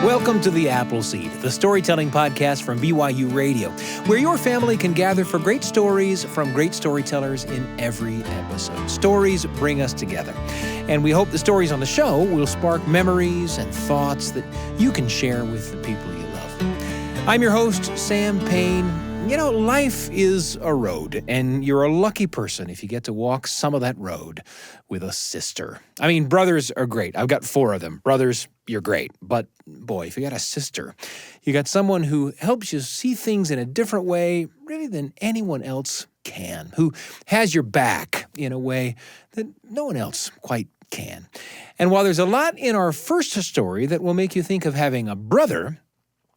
Welcome to The Appleseed, the storytelling podcast from BYU Radio, where your family can gather for great stories from great storytellers in every episode. Stories bring us together, and we hope the stories on the show will spark memories and thoughts that you can share with the people you love. I'm your host, Sam Payne. You know, life is a road, and you're a lucky person if you get to walk some of that road with a sister. I mean, brothers are great. I've got 4 of them. Brothers, you're great. But boy, if you got a sister, you got someone who helps you see things in a different way, really, than anyone else can, who has your back in a way that no one else quite can. And while there's a lot in our first story that will make you think of having a brother,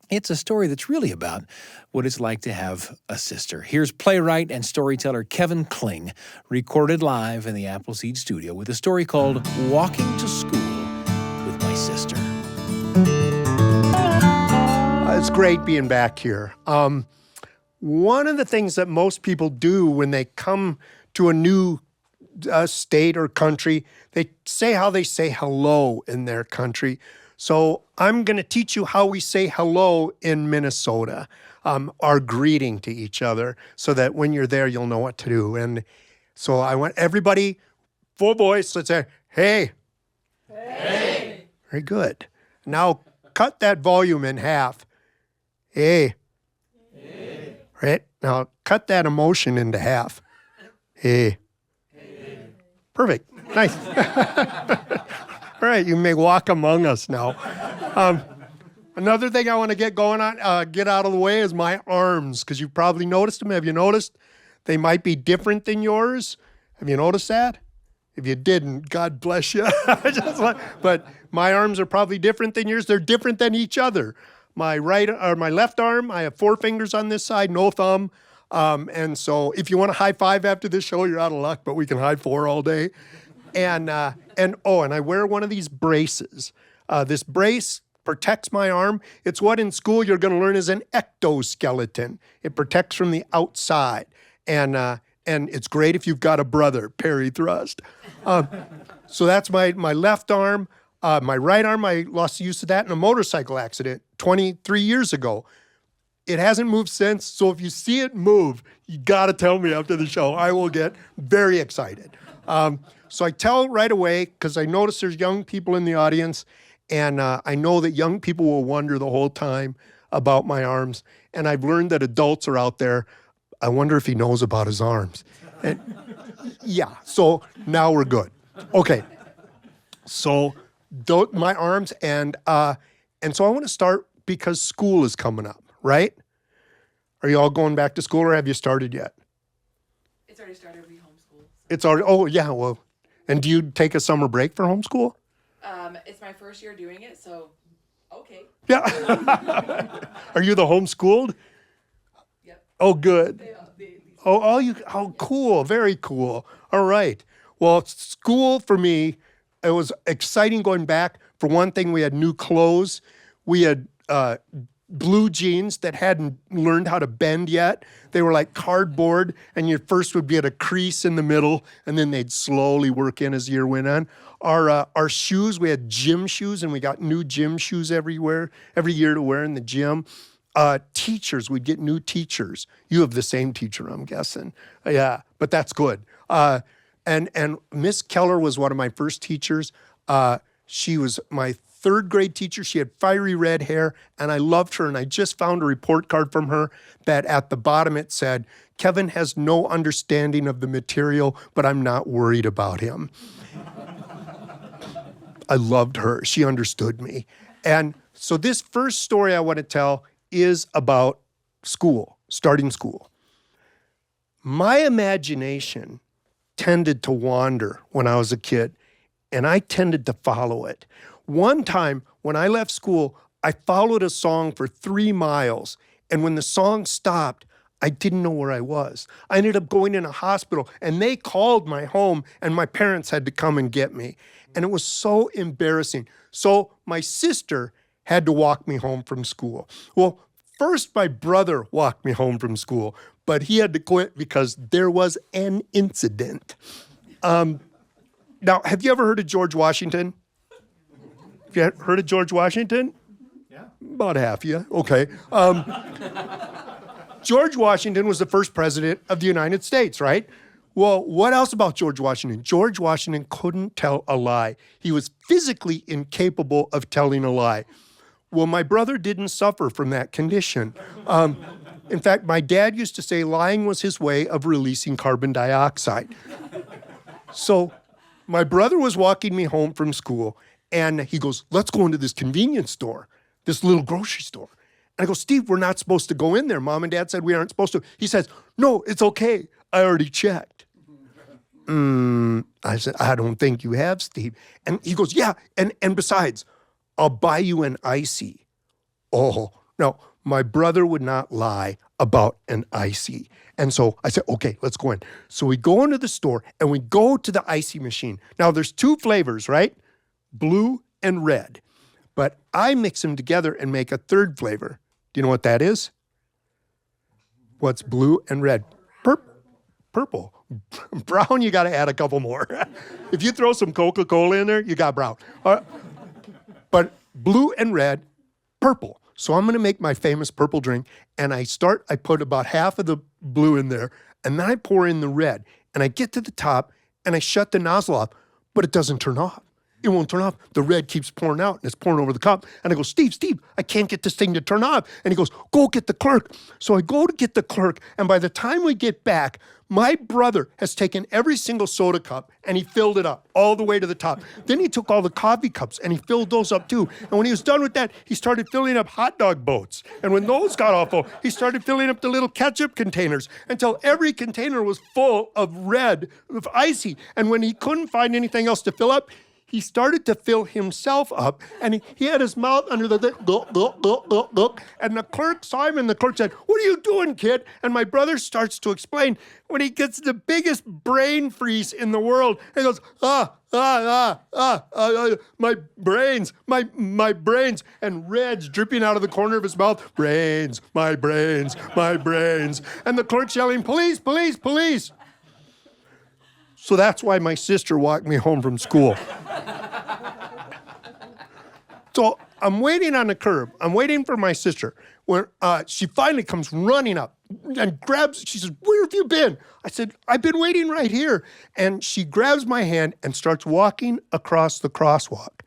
it's a story that's really about what it's like to have a sister. Here's playwright and storyteller Kevin Kling, recorded live in the Appleseed studio with a story called Walking to School with My Sister. It's great being back here. One of the things that most people do when they come to a new state or country, they say how they say hello in their country. So I'm going to teach you how we say hello in Minnesota, our greeting to each other, so that when you're there, you'll know what to do. And so I want everybody, full voice, let's say, hey. Hey. Very good. Now cut that volume in half. Hey. Hey. Right? Now cut that emotion into half. Hey. Hey. Perfect. Nice. All right, you may walk among us now. Another thing I want to get going on, get out of the way, is my arms, because you've probably noticed them. Have you noticed? They might be different than yours. Have you noticed that? If you didn't, God bless you. But my arms are probably different than yours. They're different than each other. My left arm, I have 4 fingers on this side, no thumb. And so if you want to high five after this show, you're out of luck, but we can high 4 all day. And I wear one of these braces. This brace protects my arm. It's what in school you're going to learn is an ectoskeleton. It protects from the outside. And it's great if you've got a brother, Perry Thrust. So that's my left arm. My right arm, I lost use of that in a motorcycle accident 23 years ago. It hasn't moved since, so if you see it move, you got to tell me after the show. I will get very excited. So I tell right away, because I notice there's young people in the audience, and I know that young people will wonder the whole time about my arms, and I've learned that adults are out there. I wonder if he knows about his arms. And, yeah, so now we're good. Okay, so my arms, and so I want to start because school is coming up, right? Are you all going back to school, or have you started yet? It's already started. We homeschool. So. It's already, oh, yeah, well. And do you take a summer break for homeschool? It's my first year doing it, so okay. Yeah. Are you the homeschooled? Yep. Oh, good. Oh, cool. Very cool. All right. Well, school for me, it was exciting going back. For one thing, we had new clothes. We had blue jeans that hadn't learned how to bend yet. They were like cardboard, and you first would be at a crease in the middle, and then they'd slowly work in as the year went on. Our shoes, we had gym shoes, and we got new gym shoes every year to wear in the gym. Teachers, we'd get new teachers. You have the same teacher, I'm guessing. Yeah, but that's good. And Miss Keller was one of my first teachers. She was my 3rd grade teacher. She had fiery red hair, and I loved her. And I just found a report card from her that at the bottom it said, Kevin has no understanding of the material, but I'm not worried about him. I loved her. She understood me. And so this first story I want to tell is about school, starting school. My imagination tended to wander when I was a kid, and I tended to follow it. One time when I left school, I followed a song for 3 miles, and when the song stopped, I didn't know where I was. I ended up going in a hospital, and they called my home, and my parents had to come and get me. And it was so embarrassing. So my sister had to walk me home from school. Well, first my brother walked me home from school, but he had to quit because there was an incident. Now, have you ever heard of George Washington? Have you heard of George Washington? Yeah. About half, yeah. Okay. George Washington was the first president of the United States, right? Well, what else about George Washington? George Washington couldn't tell a lie. He was physically incapable of telling a lie. Well, my brother didn't suffer from that condition. In fact, my dad used to say lying was his way of releasing carbon dioxide. So my brother was walking me home from school, and he goes, let's go into this convenience store, this little grocery store. And I go, Steve, we're not supposed to go in there. Mom and Dad said we aren't supposed to. He says, no, it's okay. I already checked. I said, I don't think you have, Steve. And he goes, yeah, and besides, I'll buy you an icy. Oh, no, my brother would not lie about an icy. And so I said, okay, let's go in. So we go into the store and we go to the icy machine. Now there's 2 flavors, right? Blue and red. But I mix them together and make a 3rd flavor. Do you know what that is? What's blue and red? Purple. Brown, you got to add a couple more. If you throw some Coca-Cola in there, you got brown. But blue and red, purple. So I'm going to make my famous purple drink, and I put about half of the blue in there, and then I pour in the red, and I get to the top, and I shut the nozzle off, but it doesn't turn off. It won't turn off. The red keeps pouring out, and it's pouring over the cup. And I go, Steve, I can't get this thing to turn off. And he goes, go get the clerk. So I go to get the clerk, and by the time we get back, my brother has taken every single soda cup, and he filled it up all the way to the top. Then he took all the coffee cups, and he filled those up too. And when he was done with that, he started filling up hot dog boats. And when those got all full, he started filling up the little ketchup containers until every container was full of red, of icy. And when he couldn't find anything else to fill up, he started to fill himself up, and he had his mouth under the look, and the clerk saw him, and the clerk said, what are you doing, kid? And my brother starts to explain when he gets the biggest brain freeze in the world. He goes, my brains, my brains, and red's dripping out of the corner of his mouth. Brains, my brains, my brains. And the clerk's yelling, police, police, police. So that's why my sister walked me home from school. So I'm waiting on the curb. I'm waiting for my sister. When she finally comes running up and she says, where have you been? I said, I've been waiting right here. And she grabs my hand and starts walking across the crosswalk.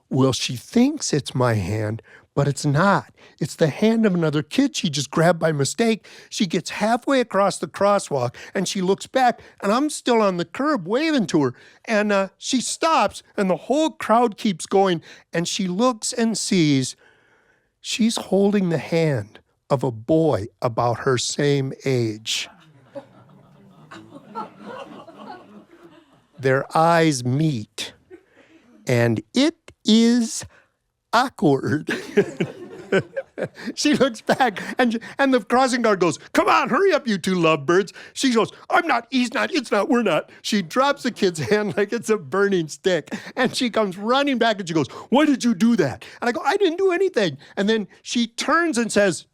Well, she thinks it's my hand, but it's not. It's the hand of another kid she just grabbed by mistake. She gets halfway across the crosswalk, and she looks back, and I'm still on the curb waving to her. And she stops, and the whole crowd keeps going, and she looks and sees she's holding the hand of a boy about her same age. Their eyes meet, and it is awkward. She looks back, and the crossing guard goes, come on, hurry up, you 2 lovebirds. She goes, I'm not, he's not, it's not, we're not. She drops the kid's hand like it's a burning stick, and she comes running back, and she goes, why did you do that? And I go, I didn't do anything. And then she turns and says,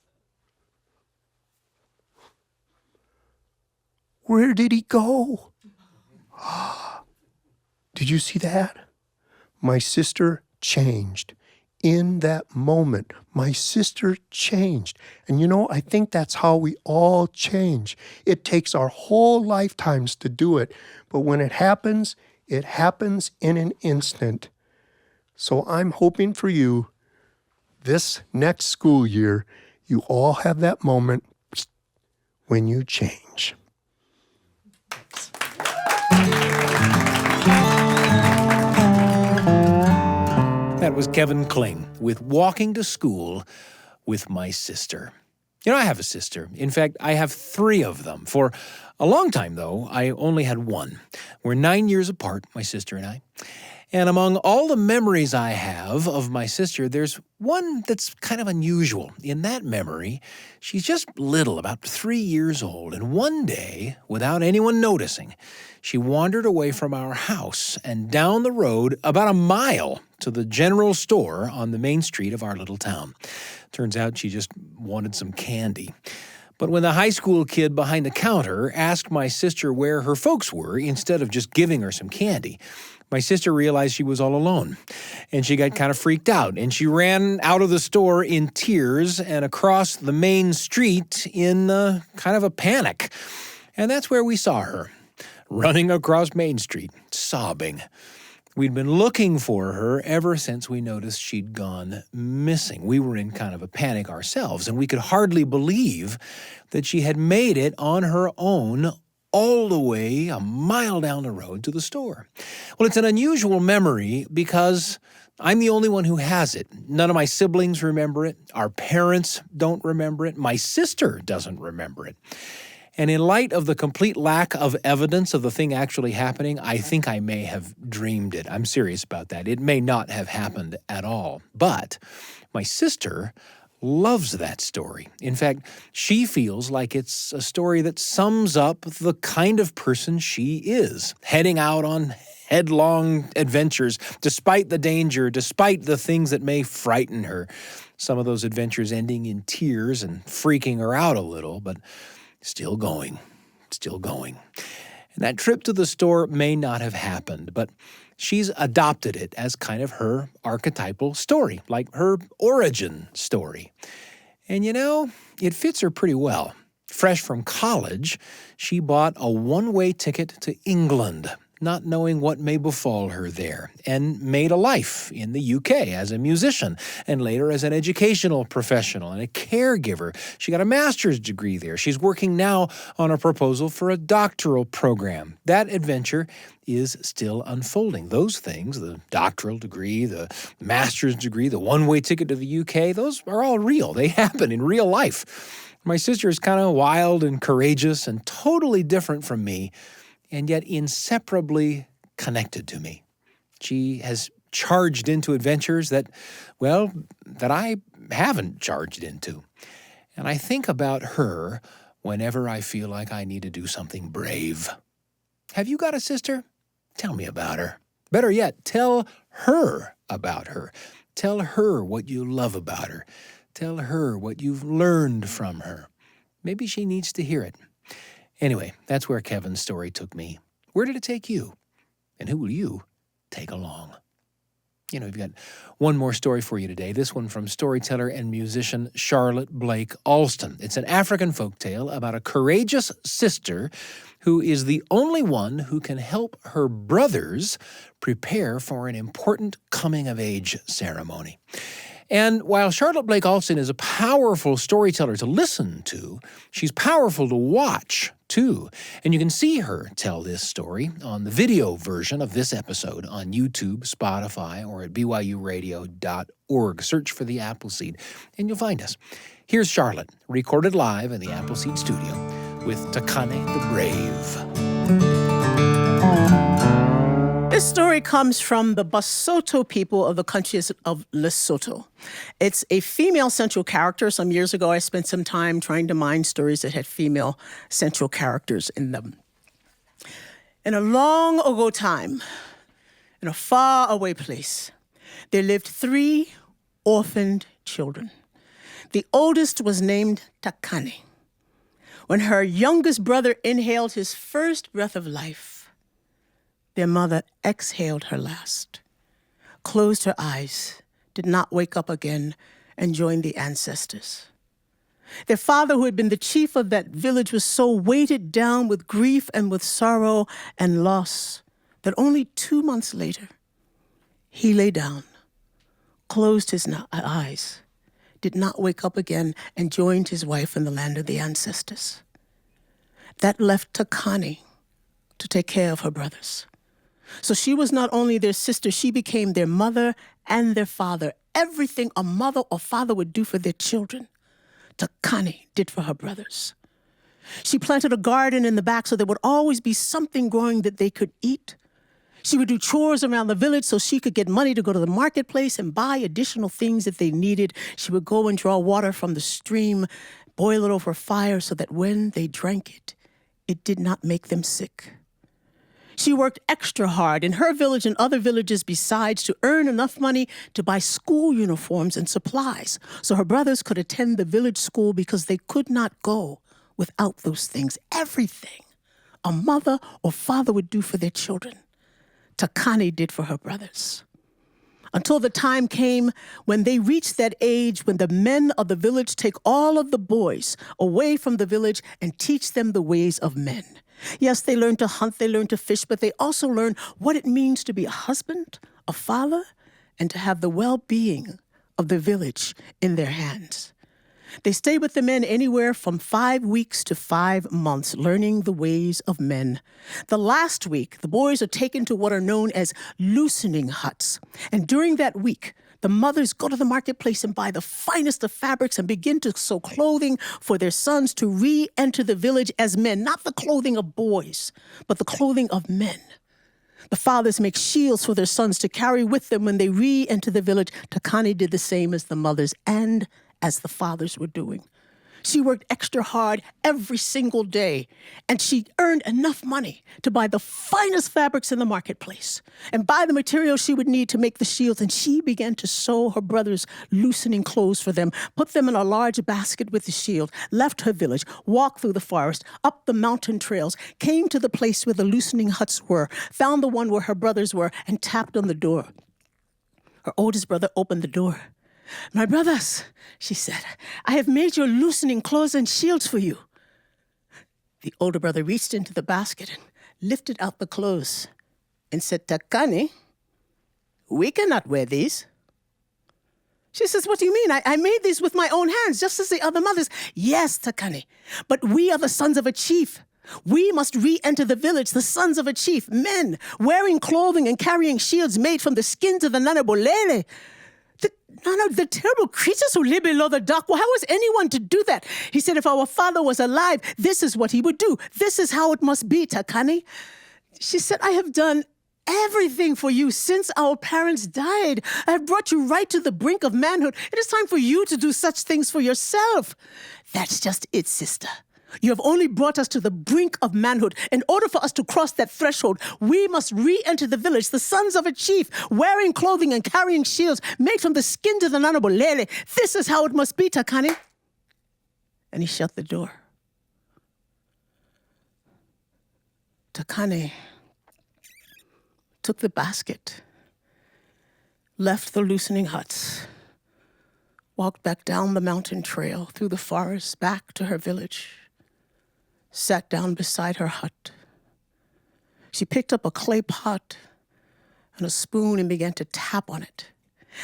where did he go? Did you see that? My sister changed. In that moment, my sister changed. And you know, I think that's how we all change. It takes our whole lifetimes to do it. But when it happens in an instant. So I'm hoping for you, this next school year, you all have that moment when you change. That was Kevin Kling with Walking to School with My Sister. You know, I have a sister. In fact, I have 3 of them. For a long time, though, I only had 1. We're 9 years apart, my sister and I. And among all the memories I have of my sister, there's one that's kind of unusual. In that memory, she's just little, about 3 years old. And one day, without anyone noticing, she wandered away from our house and down the road about a mile to the general store on the main street of our little town. Turns out she just wanted some candy. But when the high school kid behind the counter asked my sister where her folks were instead of just giving her some candy, my sister realized she was all alone, and she got kind of freaked out, and she ran out of the store in tears and across the main street in kind of a panic. And that's where we saw her, running across Main Street, sobbing. We'd been looking for her ever since we noticed she'd gone missing. We were in kind of a panic ourselves, and we could hardly believe that she had made it on her own all the way a mile down the road to the store. Well, it's an unusual memory because I'm the only one who has it. None of my siblings remember it. Our parents don't remember it. My sister doesn't remember it. And in light of the complete lack of evidence of the thing actually happening, I think I may have dreamed it. I'm serious about that. It may not have happened at all. But my sister loves that story. In fact, she feels like it's a story that sums up the kind of person she is, heading out on headlong adventures, despite the danger, despite the things that may frighten her. Some of those adventures ending in tears and freaking her out a little, but still going. And that trip to the store may not have happened, but she's adopted it as kind of her archetypal story, like her origin story. And it fits her pretty well. Fresh from college, she bought a one-way ticket to England, not knowing what may befall her there, and made a life in the UK as a musician, and later as an educational professional and a caregiver. She got a master's degree there. She's working now on a proposal for a doctoral program. That adventure is still unfolding. Those things, the doctoral degree, the master's degree, the one-way ticket to the UK, those are all real. They happen in real life. My sister is kind of wild and courageous and totally different from me, and yet inseparably connected to me. She has charged into adventures that I haven't charged into. And I think about her whenever I feel like I need to do something brave. Have you got a sister? Tell me about her. Better yet, tell her about her. Tell her what you love about her. Tell her what you've learned from her. Maybe she needs to hear it. Anyway, that's where Kevin's story took me. Where did it take you? And who will you take along? We've got one more story for you today. This one from storyteller and musician Charlotte Blake Alston. It's an African folktale about a courageous sister who is the only one who can help her brothers prepare for an important coming-of-age ceremony. And while Charlotte Blake Alston is a powerful storyteller to listen to, she's powerful to watch, too. And you can see her tell this story on the video version of this episode on YouTube, Spotify, or at BYUradio.org. Search for The Appleseed, and you'll find us. Here's Charlotte, recorded live in the Appleseed studio with Thakane the Brave. This story comes from the Basotho people of the country of Lesotho. It's a female central character. Some years ago, I spent some time trying to mine stories that had female central characters in them. In a long ago time, in a far away place, there lived 3 orphaned children. The oldest was named Thakane. When her youngest brother inhaled his first breath of life, their mother exhaled her last, closed her eyes, did not wake up again, and joined the ancestors. Their father, who had been the chief of that village, was so weighted down with grief and with sorrow and loss that only 2 months later, he lay down, closed his eyes, did not wake up again, and joined his wife in the land of the ancestors. That left Thakane to take care of her brothers. So she was not only their sister, she became their mother and their father. Everything a mother or father would do for their children, Thakane did for her brothers. She planted a garden in the back so there would always be something growing that they could eat. She would do chores around the village so she could get money to go to the marketplace and buy additional things that they needed. She would go and draw water from the stream, boil it over fire so that when they drank it, it did not make them sick. She worked extra hard in her village and other villages besides to earn enough money to buy school uniforms and supplies so her brothers could attend the village school because they could not go without those things. Everything a mother or father would do for their children, Thakane did for her brothers. Until the time came when they reached that age when the men of the village take all of the boys away from the village and teach them the ways of men. Yes, they learn to hunt, they learn to fish, but they also learn what it means to be a husband, a father, and to have the well-being of the village in their hands. They stay with the men anywhere from 5 weeks to 5 months, learning the ways of men. The last week, the boys are taken to what are known as loosening huts. And during that week, the mothers go to the marketplace and buy the finest of fabrics and begin to sew clothing for their sons to re-enter the village as men, not the clothing of boys, but the clothing of men. The fathers make shields for their sons to carry with them when they re-enter the village. Thakane did the same as the mothers and as the fathers were doing. She worked extra hard every single day, and she earned enough money to buy the finest fabrics in the marketplace and buy the materials she would need to make the shields, and she began to sew her brothers' loosening clothes for them, put them in a large basket with the shield, left her village, walked through the forest, up the mountain trails, came to the place where the loosening huts were, found the one where her brothers were, and tapped on the door. Her oldest brother opened the door. "My brothers," she said, "I have made your loosening clothes and shields for you." The older brother reached into the basket and lifted out the clothes and said, "Thakane, we cannot wear these." She says, "What do you mean? I made these with my own hands, just as the other mothers." "Yes, Thakane, but we are the sons of a chief. We must re-enter the village, the sons of a chief, men, wearing clothing and carrying shields made from the skins of the nanabolele. The terrible creatures who live below the dock. Well, how was anyone to do that?" He said, "If our father was alive, this is what he would do. This is how it must be, Thakane." She said, "I have done everything for you since our parents died. I have brought you right to the brink of manhood. It is time for you to do such things for yourself." "That's just it, sister. You have only brought us to the brink of manhood. In order for us to cross that threshold, we must re-enter the village, the sons of a chief, wearing clothing and carrying shields made from the skins of the nanabolele. This is how it must be, Thakane." And he shut the door. Thakane took the basket, left the loosening huts, walked back down the mountain trail, through the forest, back to her village, sat down beside her hut. She picked up a clay pot and a spoon and began to tap on it.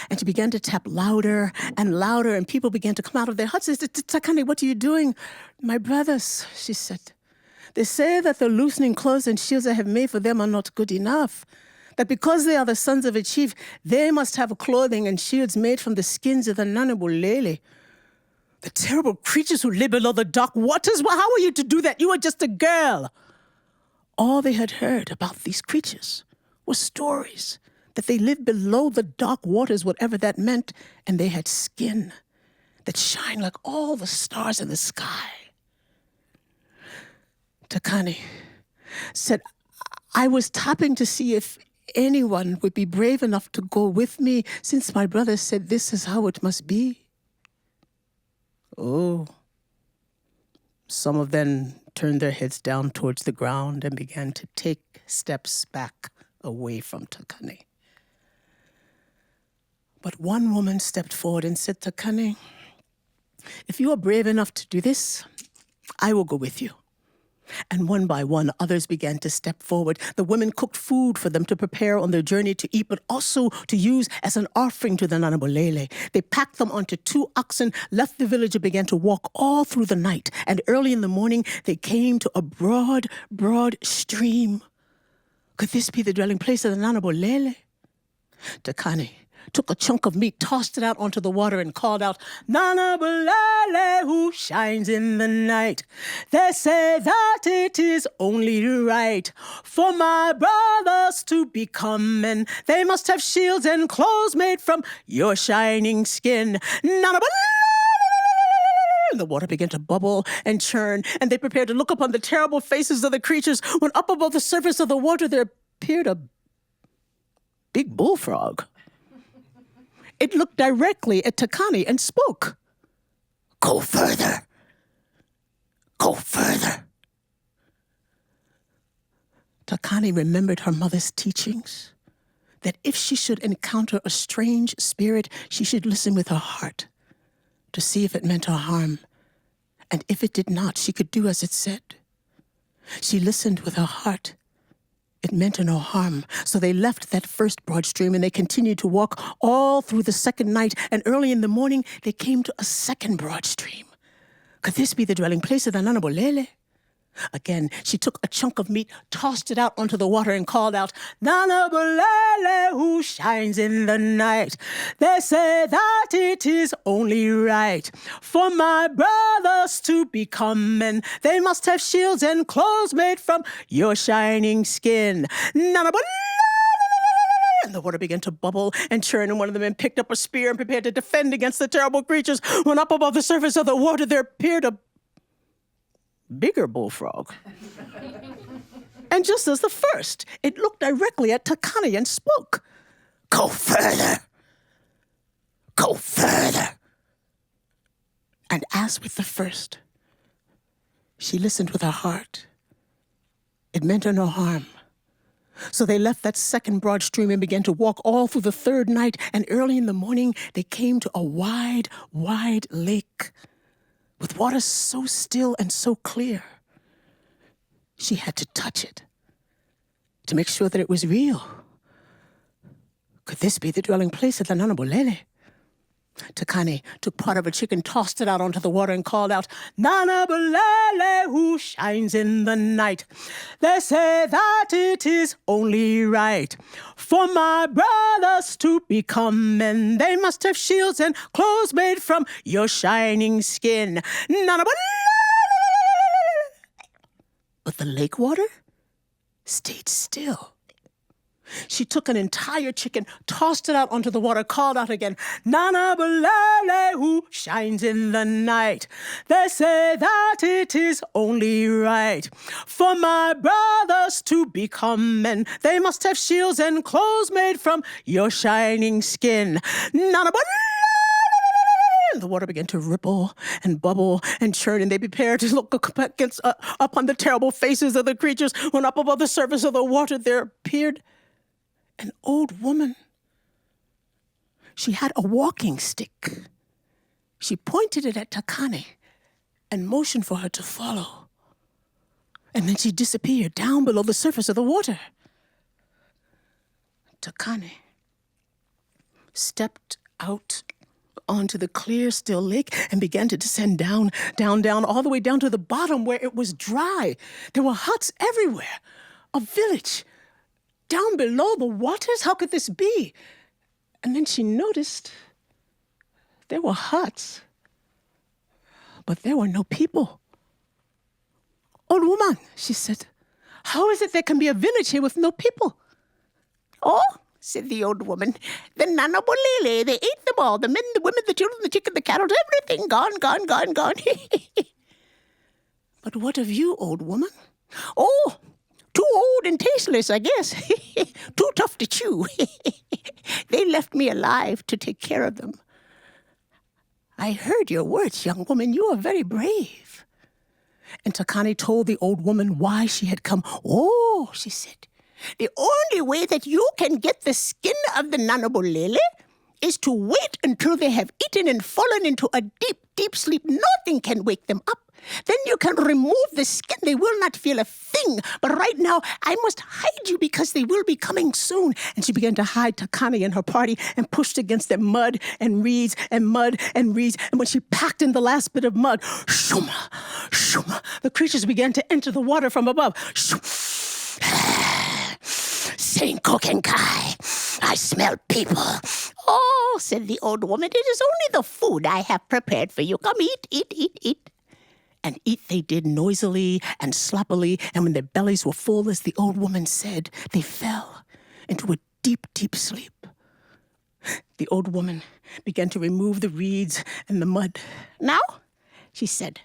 And she began to tap louder and louder, and people began to come out of their huts. They said, "Thakane, what are you doing?" "My brothers," she said, "they say that the loosening clothes and shields I have made for them are not good enough. That because they are the sons of a chief, they must have clothing and shields made from the skins of the nanabolele. The terrible creatures who live below the dark waters. Well, how are you to do that? You are just a girl." All they had heard about these creatures were stories that they lived below the dark waters, whatever that meant, and they had skin that shine like all the stars in the sky. Thakane said, "I was tapping to see if anyone would be brave enough to go with me, since my brother said this is how it must be." Oh. Some of them turned their heads down towards the ground and began to take steps back away from Thakane. But one woman stepped forward and said, "Thakane, if you are brave enough to do this, I will go with you." And one by one, others began to step forward. The women cooked food for them to prepare on their journey to eat, but also to use as an offering to the nanabolele. They packed them onto 2 oxen, left the village, and began to walk all through the night. And early in the morning, they came to a broad, broad stream. Could this be the dwelling place of the nanabolele? Thakane took a chunk of meat, tossed it out onto the water, and called out, "Nanabolele, who shines in the night. They say that it is only right for my brothers to become men. They must have shields and clothes made from your shining skin. Nanabolele." And the water began to bubble and churn, and they prepared to look upon the terrible faces of the creatures, when up above the surface of the water there appeared a big bullfrog. It looked directly at Thakane and spoke. "Go further. Go further. Thakane remembered her mother's teachings, that if she should encounter a strange spirit, she should listen with her heart to see if it meant her harm. And if it did not, she could do as it said. She listened with her heart. It meant her no harm. So they left that first broad stream and they continued to walk all through the second night. And early in the morning, they came to a second broad stream. Could this be the dwelling place of the Nanabolele? Again, she took a chunk of meat, tossed it out onto the water, and called out, Nanabolele, who shines in the night. They say that it is only right for my brothers to become men. They must have shields and clothes made from your shining skin. Nanabolele. And the water began to bubble and churn, and one of the men picked up a spear and prepared to defend against the terrible creatures. When up above the surface of the water there appeared a bigger bullfrog. And just as the first, it looked directly at Thakane and spoke. Go further. Go further. And as with the first, she listened with her heart. It meant her no harm. So they left that second broad stream and began to walk all through the third night, and early in the morning they came to a wide, wide lake with water so still and so clear. She had to touch it to make sure that it was real. Could this be the dwelling place of the Nanabolele? Thakane took part of a chicken, tossed it out onto the water, and called out, Nanabolele, who shines in the night. They say that it is only right for my brothers to become men. They must have shields and clothes made from your shining skin. Nanabolele. But the lake water stayed still. She took an entire chicken, tossed it out onto the water, called out again, Nanabolele, who shines in the night. They say that it is only right for my brothers to become men. They must have shields and clothes made from your shining skin. Nanabolele. The water began to ripple and bubble and churn, and they prepared to look upon the terrible faces of the creatures, when up above the surface of the water there appeared an old woman. She had a walking stick. She pointed it at Thakane and motioned for her to follow. And then she disappeared down below the surface of the water. Thakane stepped out onto the clear, still lake and began to descend down, all the way down to the bottom where it was dry. There were huts everywhere. A village. Down below the waters? How could this be? And then she noticed there were huts, but there were no people. Old woman, she said, how is it there can be a village here with no people? Oh, said the old woman, the Nanabolele, they ate them all, the men, the women, the children, the chicken, the cattle, everything, gone. But what of you, old woman? Oh, too old and tasteless, I guess. Too tough to chew. They left me alive to take care of them. I heard your words, young woman. You are very brave. And Thakane told the old woman why she had come. Oh, she said, the only way that you can get the skin of the Nanabolele is to wait until they have eaten and fallen into a deep, deep sleep. Nothing can wake them up. Then you can remove the skin. They will not feel a thing. But right now, I must hide you because they will be coming soon. And she began to hide Thakane and her party and pushed against them mud and reeds and mud and reeds. And when she packed in the last bit of mud, shuma, shuma, the creatures began to enter the water from above. Saying, Kokenkai, I smell people. Oh, said the old woman, it is only the food I have prepared for you. Come eat. And eat they did noisily and sloppily, and when their bellies were full, as the old woman said, they fell into a deep, deep sleep. The old woman began to remove the reeds and the mud. Now, she said,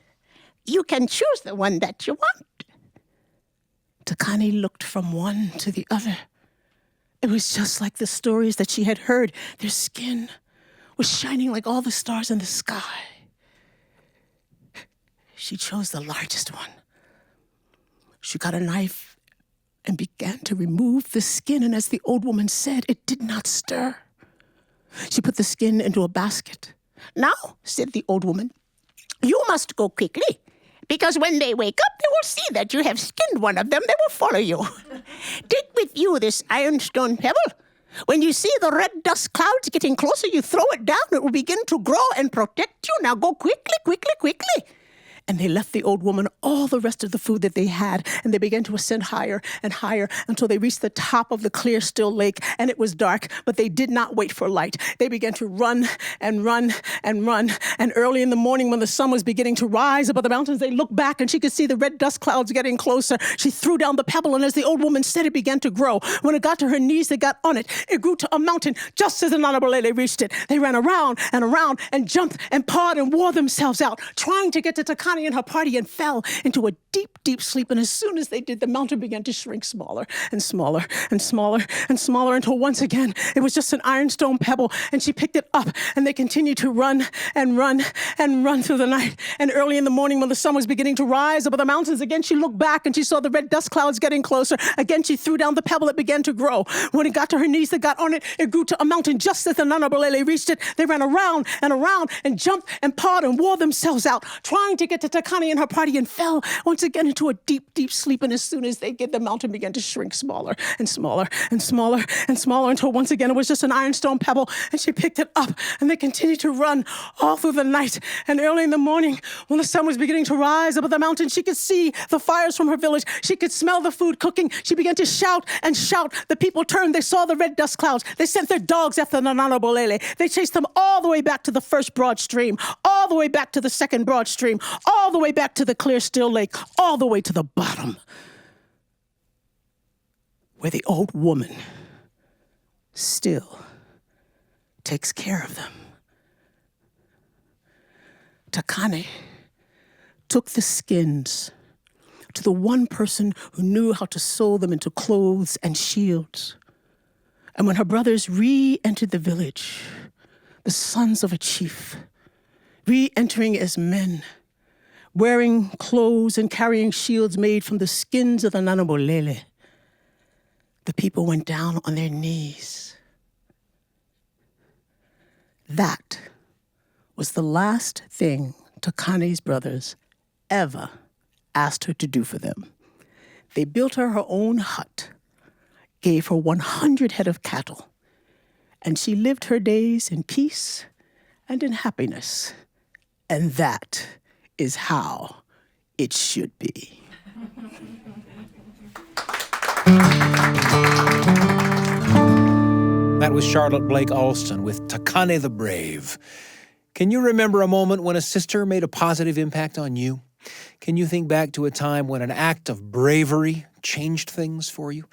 you can choose the one that you want. Thakane looked from one to the other. It was just like the stories that she had heard. Their skin was shining like all the stars in the sky. she chose the largest one. She got a knife and began to remove the skin, and as the old woman said, it did not stir. She put the skin into a basket. "Now," said the old woman, "you must go quickly, because when they wake up, they will see that you have skinned one of them. They will follow you. Take with you this ironstone pebble. When you see the red dust clouds getting closer, you throw it down. It will begin to grow and protect you. Now go quickly, quickly, quickly." And they left the old woman all the rest of the food that they had, and they began to ascend higher and higher until they reached the top of the clear, still lake, and it was dark, but they did not wait for light. They began to run and run and run, and early in the morning when the sun was beginning to rise above the mountains, they looked back and she could see the red dust clouds getting closer. She threw down the pebble, and as the old woman said, it began to grow. When it got to her knees, they got on it. It grew to a mountain just as the Nanabolele reached it. They ran around and jumped and pawed and wore themselves out, trying to get to Thakane and her party, and fell into a deep, deep sleep. And as soon as they did, the mountain began to shrink smaller and smaller and smaller and smaller until once again, it was just an ironstone pebble, and she picked it up, and they continued to run and run and run through the night. And early in the morning when the sun was beginning to rise above the mountains, again she looked back and she saw the red dust clouds getting closer. Again she threw down the pebble. It began to grow. When it got to her knees, they got on it. It grew to a mountain just as the Nanabolele reached it. They ran around and jumped and pawed and wore themselves out, trying to get to Thakane and her party, and fell once again into a deep, deep sleep. And as soon as they did, the mountain began to shrink smaller and smaller and smaller and smaller until once again it was just an ironstone pebble, and she picked it up, and they continued to run all through the night. And early in the morning, when the sun was beginning to rise above the mountain, she could see the fires from her village. She could smell the food cooking. She began to shout and shout. The people turned. They saw the red dust clouds. They sent their dogs after the Nanabolele. They chased them all the way back to the first broad stream, all the way back to the second broad stream, all the way back to the clear, still lake, all the way to the bottom, where the old woman still takes care of them. Thakane took the skins to the one person who knew how to sew them into clothes and shields. And when her brothers re-entered the village, the sons of a chief, re-entering as men, wearing clothes and carrying shields made from the skins of the Nanabolele, the people went down on their knees. That was the last thing Thakane's brothers ever asked her to do for them. They built her her own hut, gave her 100 head of cattle, and she lived her days in peace and in happiness. And that is how it should be. That was Charlotte Blake Alston with Thakane the Brave. Can you remember a moment when a sister made a positive impact on you? Can you think back to a time when an act of bravery changed things for you?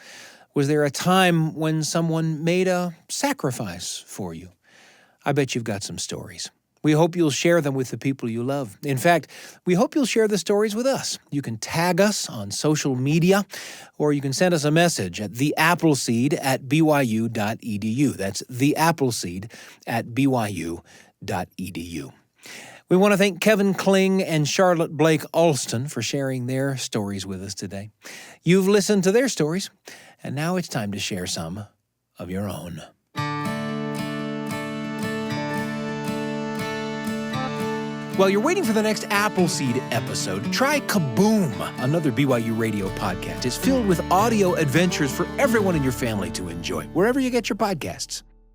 Was there a time when someone made a sacrifice for you? I bet you've got some stories. We hope you'll share them with the people you love. In fact, we hope you'll share the stories with us. You can tag us on social media, or you can send us a message at theappleseed@byu.edu. That's theappleseed@byu.edu. We want to thank Kevin Kling and Charlotte Blake Alston for sharing their stories with us today. You've listened to their stories, and now it's time to share some of your own. While you're waiting for the next Appleseed episode, try Kaboom, another BYU Radio podcast. It's filled with audio adventures for everyone in your family to enjoy, wherever you get your podcasts.